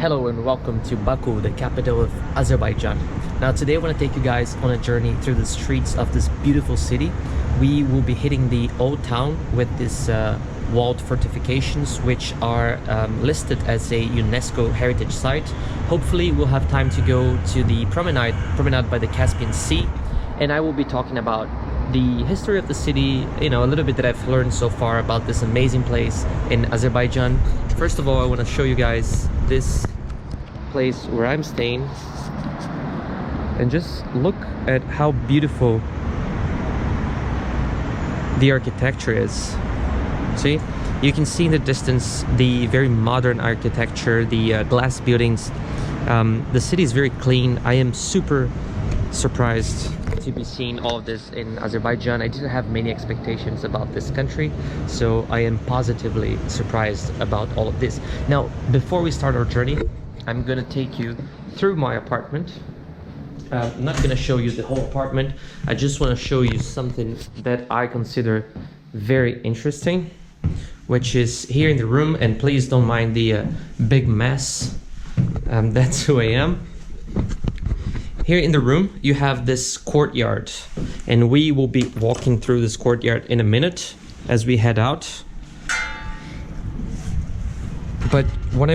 Hello and welcome to Baku, the capital of Azerbaijan. Now today I want to take you guys on a journey through the streets of this beautiful city. We will be hitting the old town with this walled fortifications which are listed as a UNESCO heritage site. Hopefully we'll have time to go to the promenade by the Caspian Sea, and I will be talking about the history of the city, a little bit that I've learned so far about this amazing place in Azerbaijan. First of all, I want to show you guys this place where I'm staying, and just look at how beautiful the architecture is. See, you can see in the distance the very modern architecture, the glass buildings. The city is very clean. I am super surprised to be seeing all of this in Azerbaijan. I didn't have many expectations about this country, so I am positively surprised about all of this. Now, before we start our journey, I'm gonna take you through my apartment. I'm not gonna show you the whole apartment. I just want to show you something that I consider very interesting, which is here in the room, and please don't mind the big mess. That's who I am. Here in the room, you have this courtyard, and we will be walking through this courtyard in a minute as we head out. But what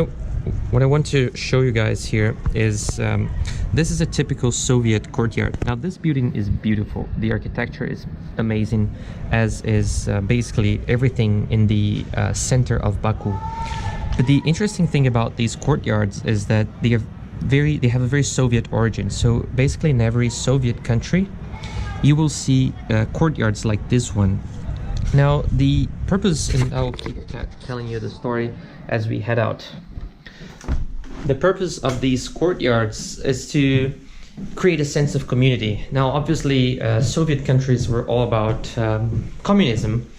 I want to show you guys here is this is a typical Soviet courtyard. Now, this building is beautiful. The architecture is amazing, as is basically everything in the center of Baku. But the interesting thing about these courtyards is that they have a very Soviet origin. So basically in every Soviet country you will see courtyards like this one. Now the purpose, and I'll keep telling you the story as we head out. The purpose of these courtyards is to create a sense of community. Now obviously Soviet countries were all about communism,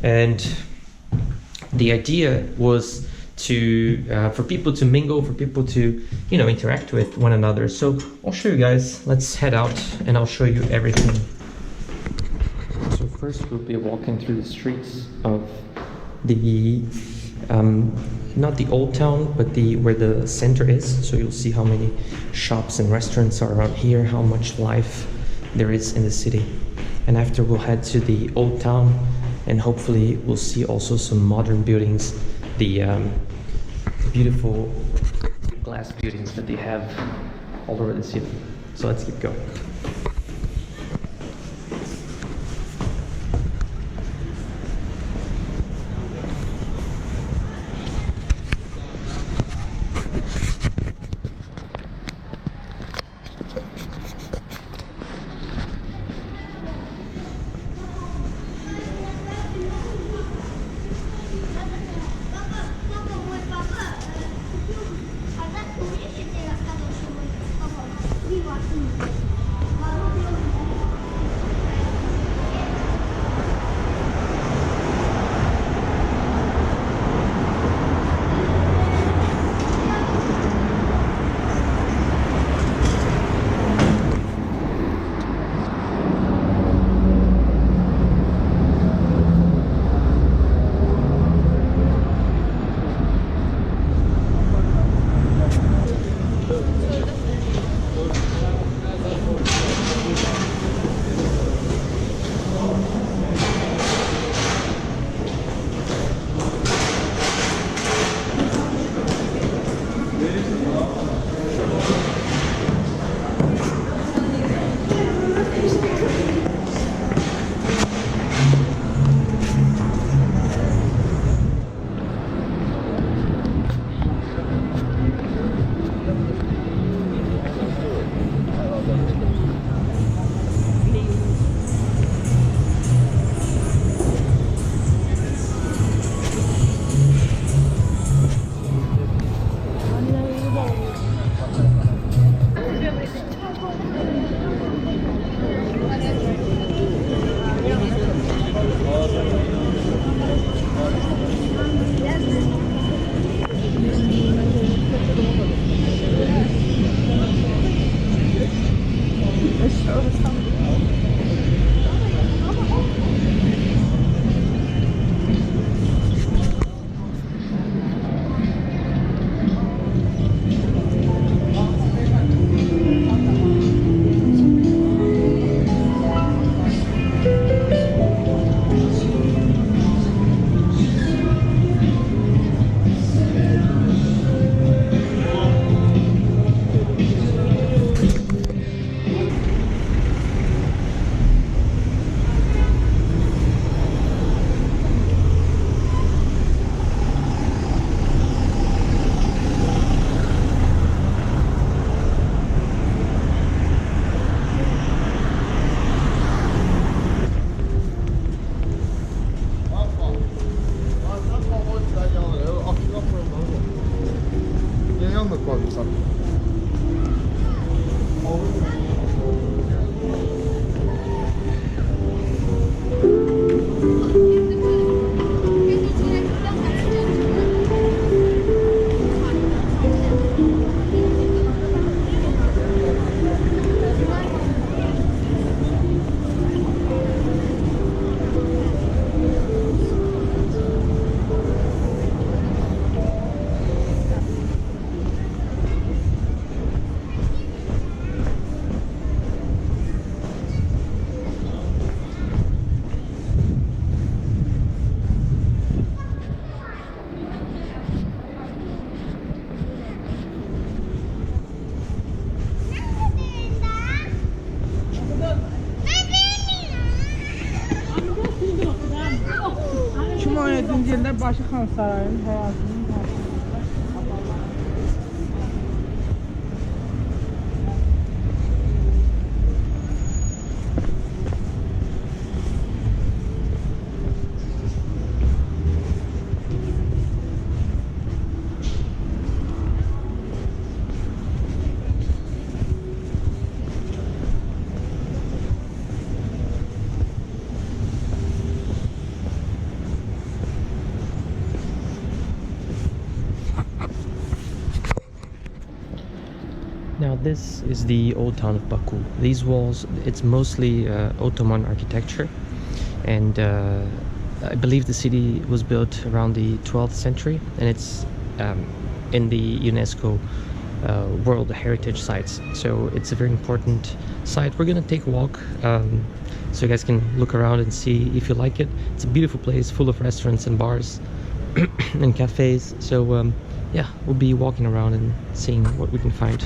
and the idea was for people to mingle, for people to interact with one another. So I'll show you guys. Let's head out and I'll show you everything. So first we'll be walking through the streets of the not the old town, but where the center is. So you'll see how many shops and restaurants are around here, how much life there is in the city. And after we'll head to the old town, and hopefully we'll see also some modern buildings, the beautiful glass buildings that they have all over the city. So let's keep going. Diyenler Başıxan Sarayı'nın hayatının Now this is the old town of Baku. These walls, it's mostly Ottoman architecture, and I believe the city was built around the 12th century, and it's in the UNESCO World Heritage Sites. So it's a very important site. We're gonna take a walk so you guys can look around and see if you like it. It's a beautiful place full of restaurants and bars and cafes. So yeah, we'll be walking around and seeing what we can find.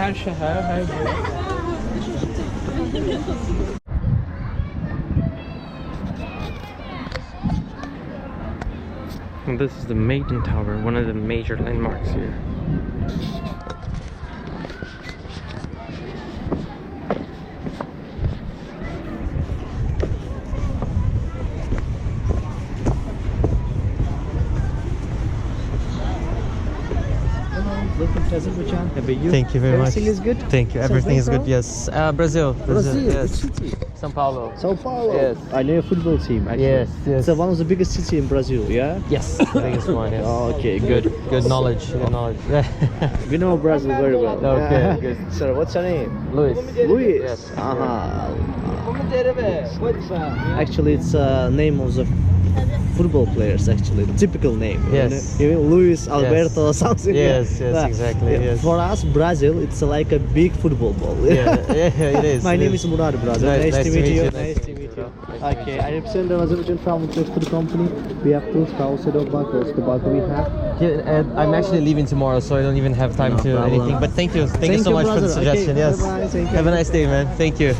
her şehir, her yer. And this is the Maiden Tower, one of the major landmarks here. Welcome to Azerbaijan. How are you? Thank you very Everything much. is good? Thank you. Everything is good. Yes. Brazil. Brazil, Yes. which city? São Paulo. Sao Paulo. Yes. I know a football team. Actually. Yes. Yes. It's one of the biggest cities in Brazil. Yeah. Yes. The biggest one. Yes. Oh, okay, Good. Good knowledge. Good knowledge. We know Brazil very well. Okay, good. Sir, what's your name? Luis. Luis. Yes. Aha. Actually, it's a name of the football players. Actually, the typical name. Yes. You know, Luis Alberto something. Yes, yes, Yeah. exactly. Yeah. Yes. For us, Brazil, it's like a big football ball. Yeah, it is. My name is Murad, brother. Nice to meet you. Nice to meet you. Okay, I represent the Azerbaijan travel trade for the company. We have two travels at Old Baku. The Baku we have. Yeah, and I'm actually leaving tomorrow, so I don't even have time No to problem. anything. But thank you so you, much for the brother. suggestion. Okay, Yes. bye-bye. Thank you. Have a nice day, man. Thank you.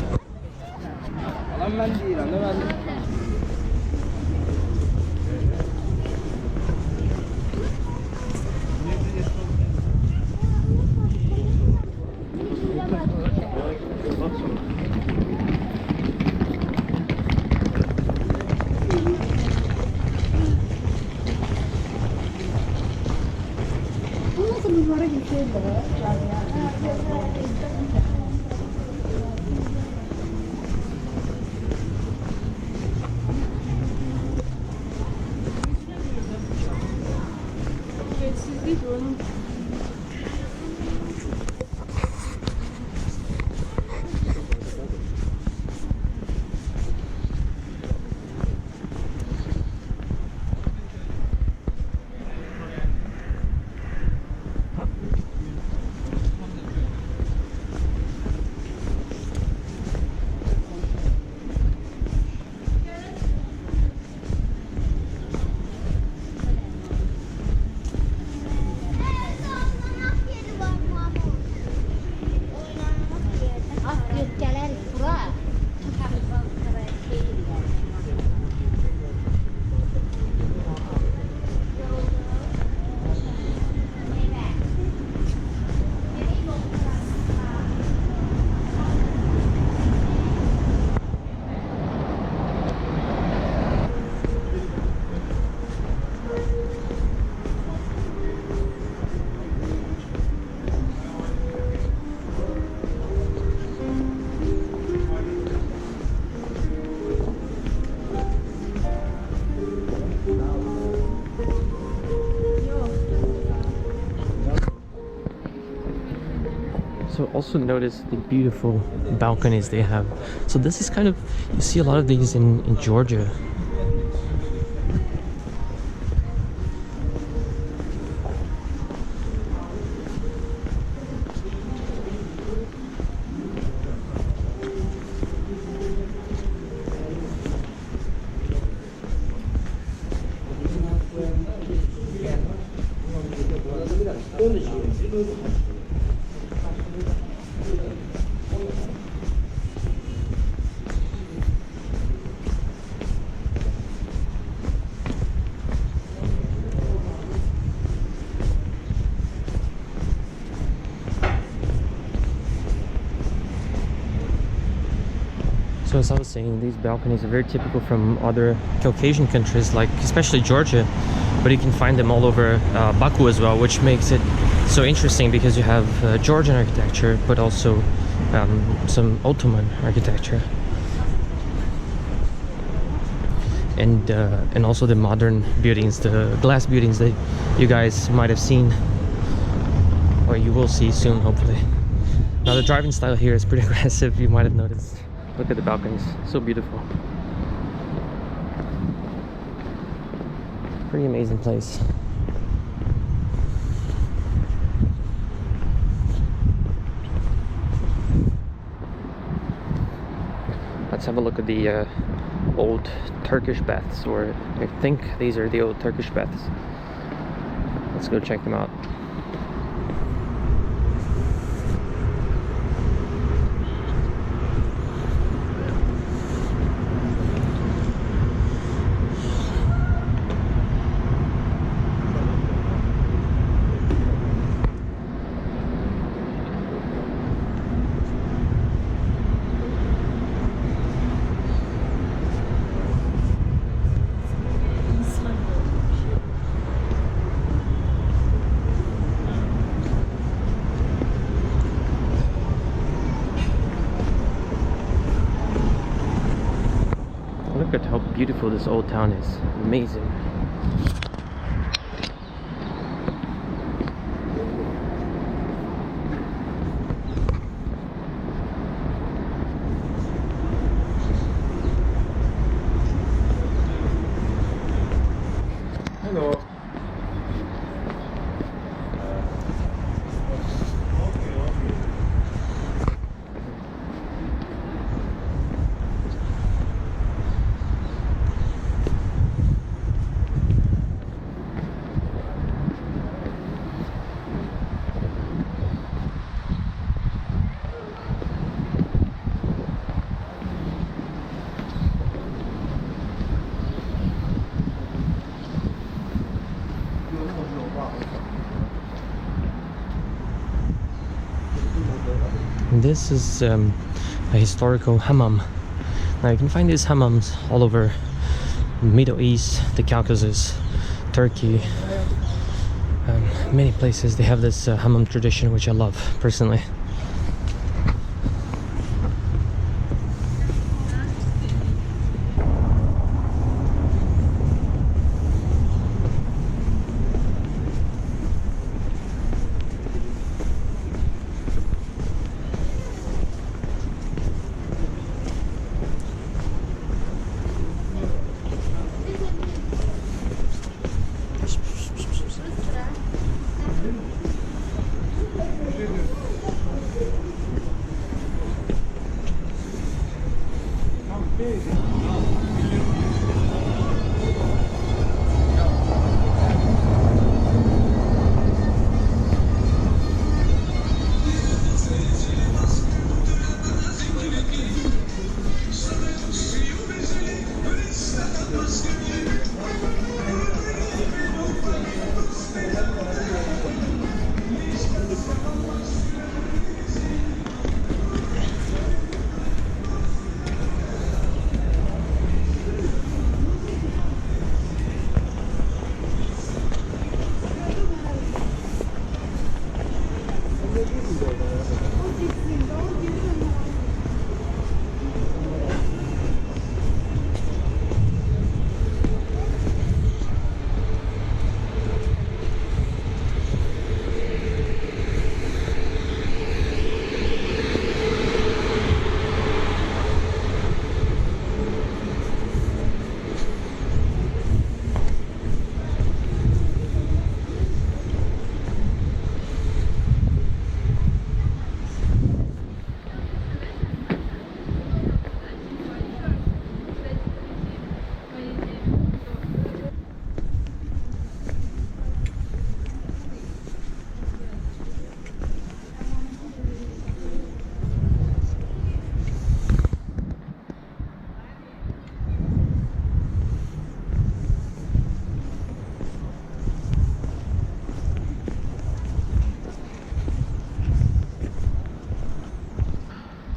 So also notice the beautiful balconies they have. So this is kind of, you see a lot of these in Georgia. So as I was saying, these balconies are very typical from other Caucasian countries, like especially Georgia, but you can find them all over Baku as well, which makes it so interesting because you have Georgian architecture, but also some Ottoman architecture, and also the modern buildings, the glass buildings that you guys might have seen, or you will see soon, hopefully. Now the driving style here is pretty aggressive, you might have noticed. Look at the balconies, so beautiful. Pretty amazing place. Let's have a look at the old Turkish baths, or I think these are the old Turkish baths. Let's go check them out. Look at how beautiful this old town is. Amazing. and this is a historical hammam. Now you can find these hammams all over Middle East, the Caucasus, Turkey, many places. They have this hammam tradition, which I love personally.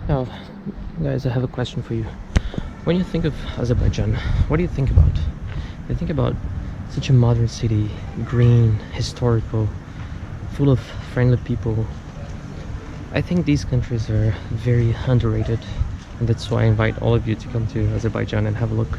Now, guys, I have a question for you. When you think of Azerbaijan, what do you think about? You think about such a modern city, green, historical, full of friendly people. I think these countries are very underrated, and that's why I invite all of you to come to Azerbaijan and have a look.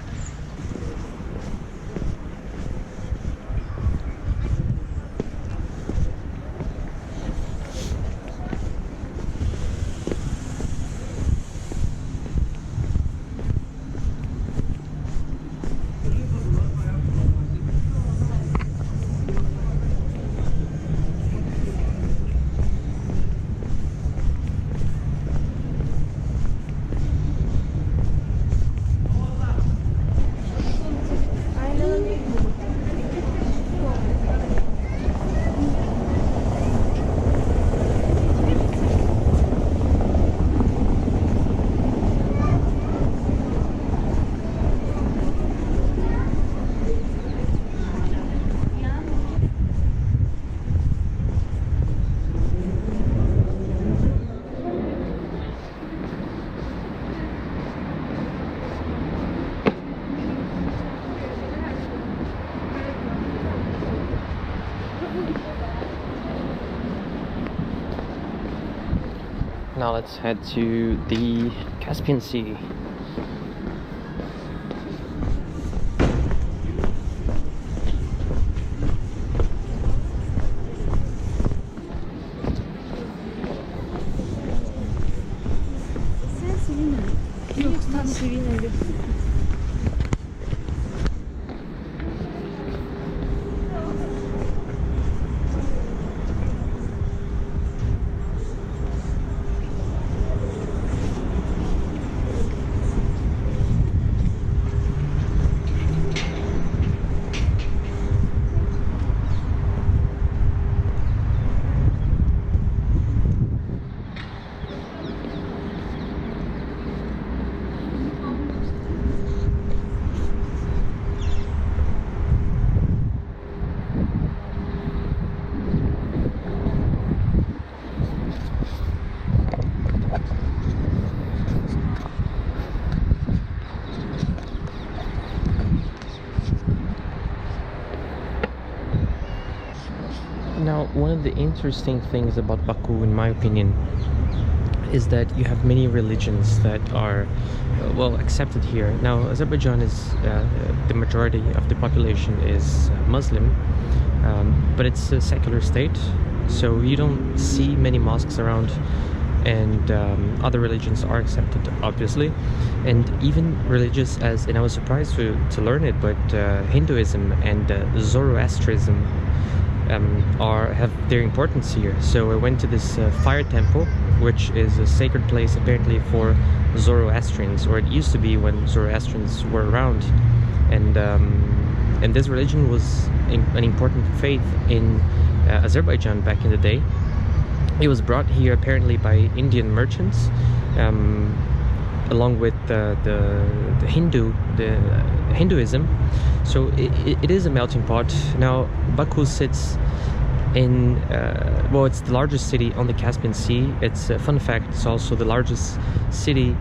Now let's head to the Caspian Sea. one of the interesting things about Baku, in my opinion, is that you have many religions that are well accepted here. Now, Azerbaijan is the majority of the population is Muslim, but it's a secular state, so you don't see many mosques around, and other religions are accepted, obviously, and even religious as, and I was surprised to learn it, but Hinduism and Zoroastrianism have their importance here. So I went to this fire temple, which is a sacred place apparently for Zoroastrians, or it used to be when Zoroastrians were around, and this religion was an important faith in Azerbaijan back in the day. It was brought here apparently by Indian merchants, along with the Hinduism. So it is a melting pot. Now Baku sits in well, it's the largest city on the Caspian Sea. It's a fun fact, it's also the largest city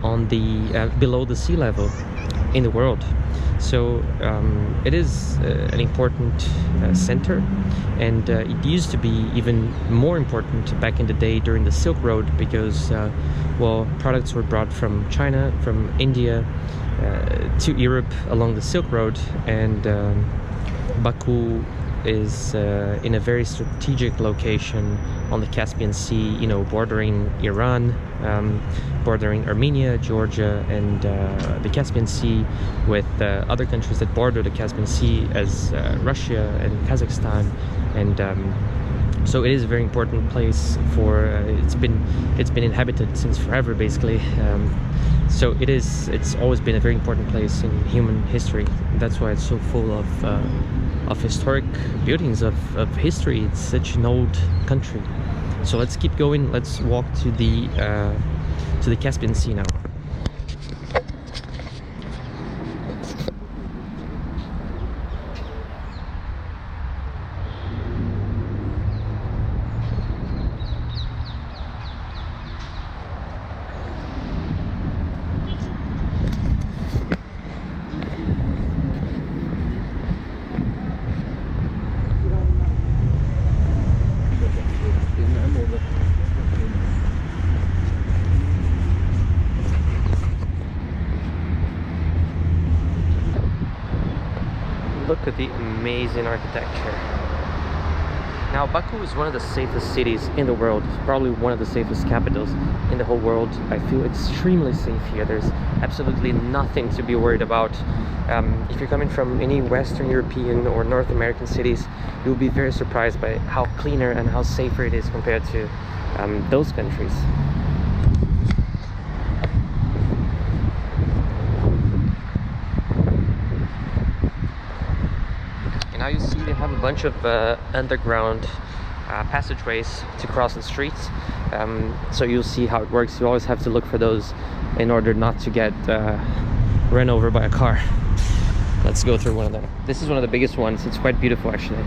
on the below the sea level in the world. So it is an important center, and it used to be even more important back in the day during the Silk Road, because well, products were brought from China, from India to Europe along the Silk Road, and Baku is in a very strategic location on the Caspian Sea, you know, bordering Iran, bordering Armenia, Georgia, and the Caspian Sea, with other countries that border the Caspian Sea as Russia and Kazakhstan, and so it is a very important place for it's been inhabited since forever, basically. So it's always been a very important place in human history. That's why it's so full of historic buildings, of history. It's such an old country. So let's keep going. Let's walk to the Caspian Sea now. Look at the amazing architecture. Now, Baku is one of the safest cities in the world, probably one of the safest capitals in the whole world. I feel extremely safe here. There's absolutely nothing to be worried about. If you're coming from any Western European or North American cities, you'll be very surprised by how cleaner and how safer it is compared to those countries. Now you see they have a bunch of underground passageways to cross the streets, so you'll see how it works. You always have to look for those in order not to get run over by a car. Let's go through one of them. This is one of the biggest ones. It's quite beautiful, actually.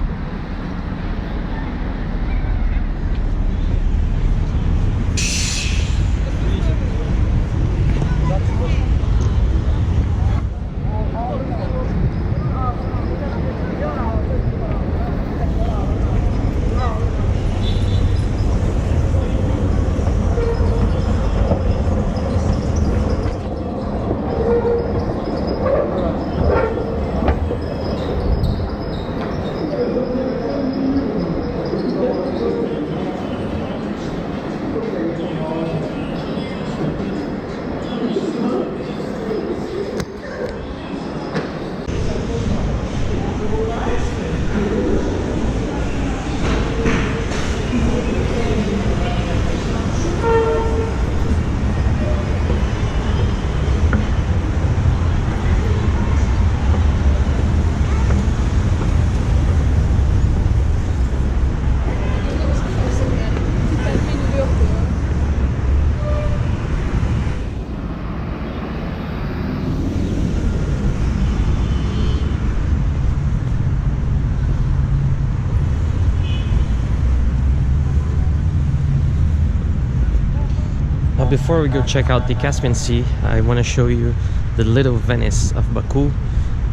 Before we go check out the Caspian Sea, I want to show you the little Venice of Baku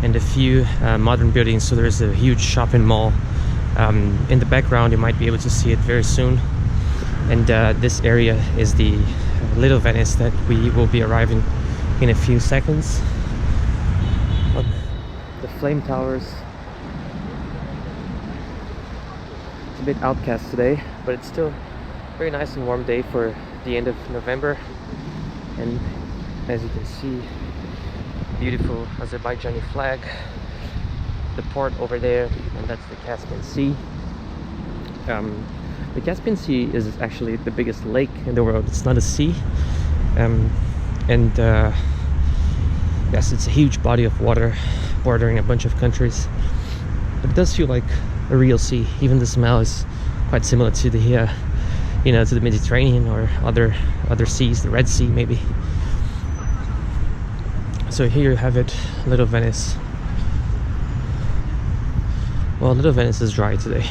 and a few modern buildings. So there's a huge shopping mall In the background you might be able to see it very soon. And this area is the Little Venice that we will be arriving in a few seconds. Look, the flame towers. It's a bit outcast today, but it's still a very nice and warm day for the end of November. And as you can see, beautiful Azerbaijani flag, the port over there, and that's the Caspian Sea. The Caspian Sea is actually the biggest lake in the world. It's not a sea, yes, it's a huge body of water bordering a bunch of countries. But it does feel like a real sea. Even the smell is quite similar to the to the Mediterranean or other seas, the Red Sea maybe. So here you have it, Little Venice. Well, Little Venice is dry today.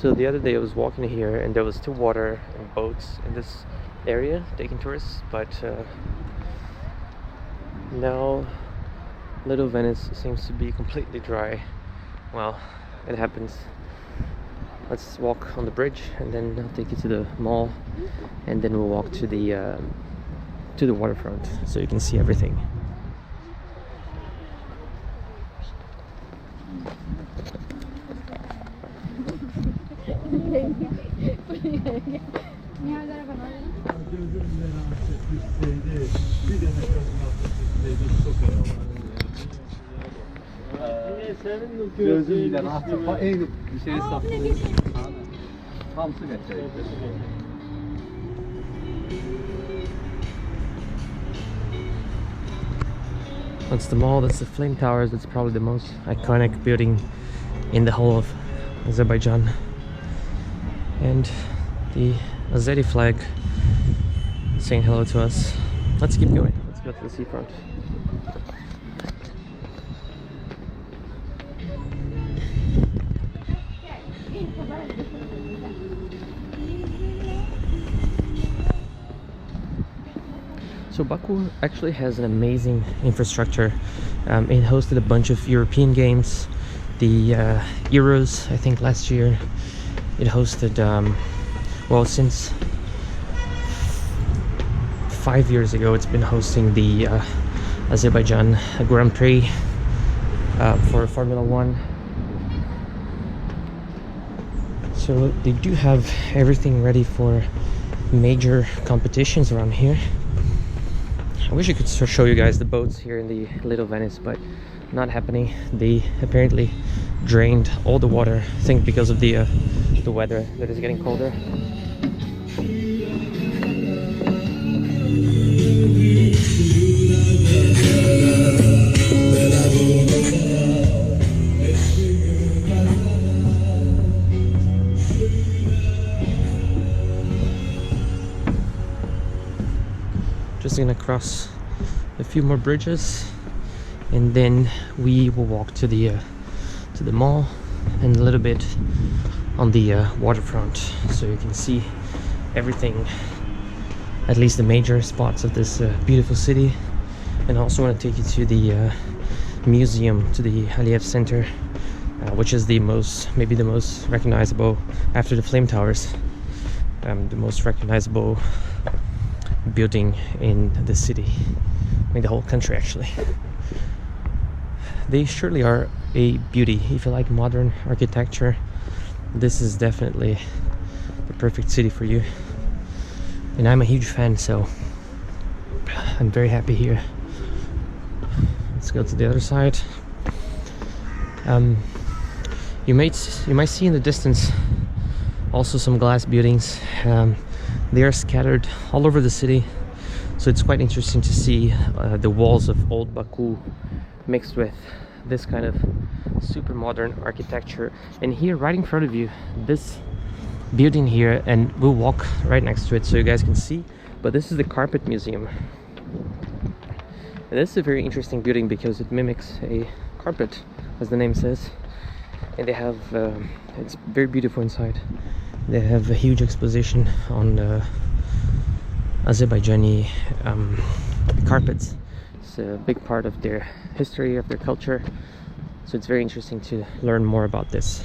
So the other day I was walking here and there was still water and boats in this area taking tourists, but now Little Venice seems to be completely dry. Well, it happens. Let's walk on the bridge and then I'll take you to the mall, and then we'll walk to the waterfront so you can see everything. Gözüyle artık en bir şey saklıyor. Hamsı geçecek. That's the mall, that's the flame towers. That's probably the most iconic building in the whole of Azerbaijan. And the Azeri flag saying hello to us. Let's keep going. Let's go to the seafront. So Baku actually has an amazing infrastructure. It hosted a bunch of European games, the Euros, I think last year. It hosted, well, since 5 years ago, it's been hosting the Azerbaijan Grand Prix for Formula 1. So they do have everything ready for major competitions around here. I wish I could show you guys the boats here in the Little Venice, but not happening. They apparently drained all the water, I think because of the weather that is getting colder. Just gonna cross a few more bridges and then we will walk to the mall and a little bit on the waterfront, so you can see everything, at least the major spots of this beautiful city. And I also want to take you to the museum, to the Aliyev Center, which is maybe the most recognizable after the flame towers, the most recognizable building in the city, I mean the whole country actually. They surely are a beauty. If you like modern architecture, this is definitely the perfect city for you. And I'm a huge fan, so I'm very happy here. Let's go to the other side. You might see in the distance also some glass buildings. They are scattered all over the city, so it's quite interesting to see the walls of Old Baku mixed with this kind of super modern architecture. And here right in front of you, this building here, and we'll walk right next to it so you guys can see, but this is the Carpet Museum. And this is a very interesting building because it mimics a carpet, as the name says. And they have it's very beautiful inside. They have a huge exposition on Azerbaijani carpets. is a big part of their history, of their culture. So it's very interesting to learn more about this.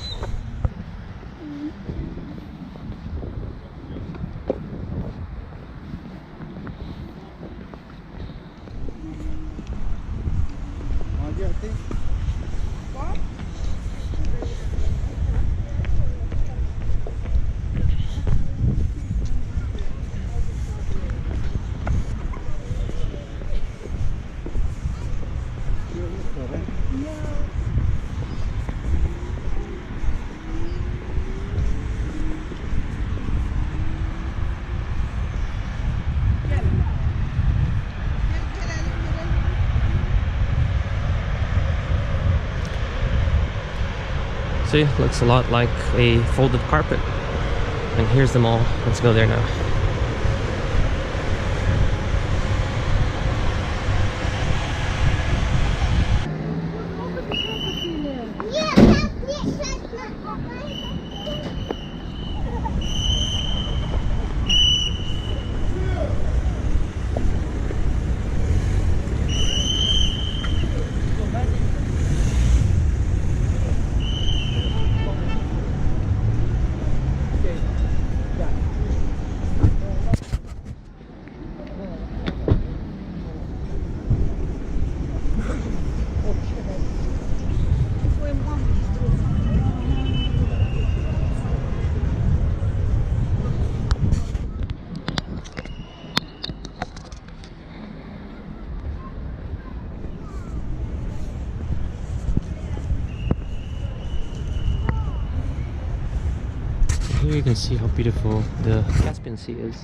See, looks a lot like a folded carpet. And here's the mall. Let's go there now. Here you can see how beautiful the Caspian Sea is.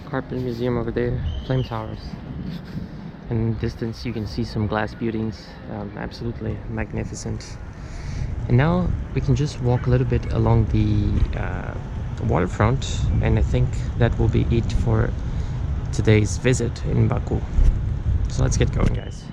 Carpet Museum over there, flame towers. In the distance you can see some glass buildings, absolutely magnificent. And now we can just walk a little bit along the waterfront, and I think that will be it for today's visit in Baku. So let's get going, guys.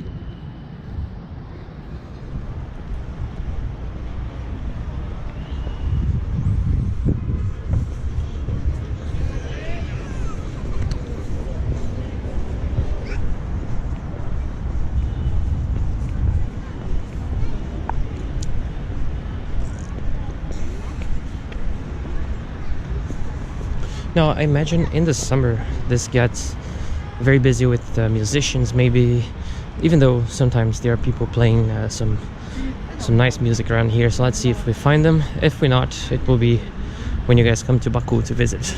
Now, I imagine in the summer this gets very busy with musicians, maybe, even though sometimes there are people playing some nice music around here. So let's see if we find them. If we're not, it will be when you guys come to Baku to visit.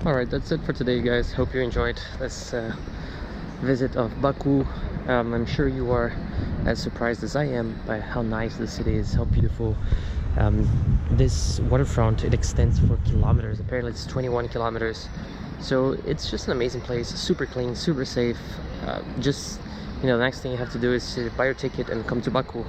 Alright, that's it for today, guys. Hope you enjoyed this visit of Baku. I'm sure you are as surprised as I am by how nice the city is, how beautiful. This waterfront, it extends for kilometers. Apparently it's 21 kilometers. So it's just an amazing place, super clean, super safe. Just, you know, the next thing you have to do is to buy your ticket and come to Baku.